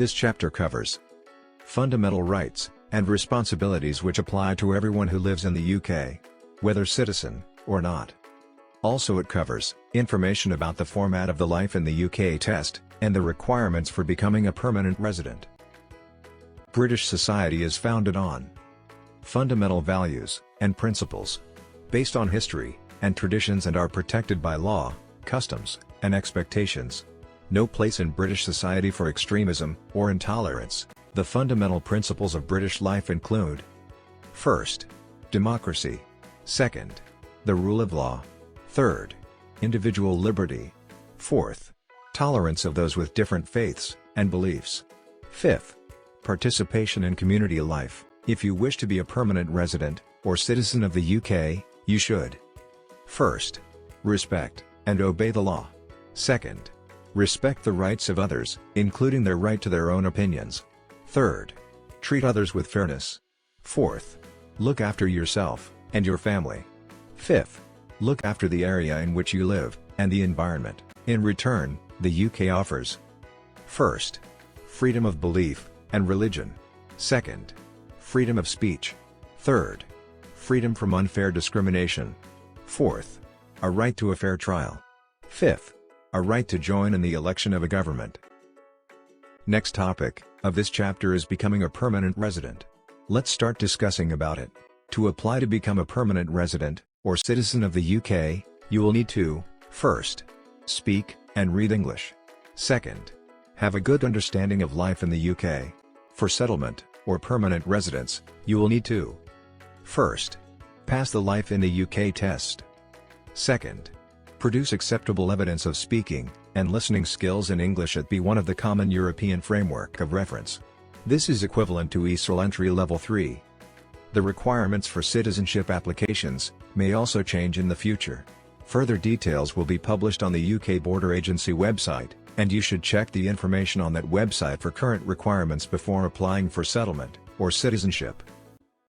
This chapter covers fundamental rights and responsibilities which apply to everyone who lives in the UK, whether citizen or not. Also it covers information about the format of the Life in the UK test, and the requirements for becoming a permanent resident. British society is founded on fundamental values and principles, based on history and traditions, and are protected by law, customs, and expectations. No place in British society for extremism or intolerance. The fundamental principles of British life include: first, democracy; second, the rule of law; third, individual liberty; fourth, tolerance of those with different faiths and beliefs; fifth, participation in community life. If you wish to be a permanent resident or citizen of the UK, you should: first, respect and obey the law; second, respect the rights of others, including their right to their own opinions; third, treat others with fairness; fourth, look after yourself and your family; fifth, look after the area in which you live and the environment. In return, the UK offers: first, freedom of belief and religion; second, freedom of speech; third, freedom from unfair discrimination; fourth, a right to a fair trial; fifth, a right to join in the election of a government. Next topic of this chapter is becoming a permanent resident. Let's start discussing about it. To apply to become a permanent resident or citizen of the UK, you will need to: first, speak and read English; second, have a good understanding of life in the UK. For settlement or permanent residence, you will need to: first, pass the Life in the UK test; second, produce acceptable evidence of speaking and listening skills in English at B1 of the Common European Framework of Reference. This is equivalent to ESOL Entry Level 3. The requirements for citizenship applications may also change in the future. Further details will be published on the UK Border Agency website, and you should check the information on that website for current requirements before applying for settlement or citizenship.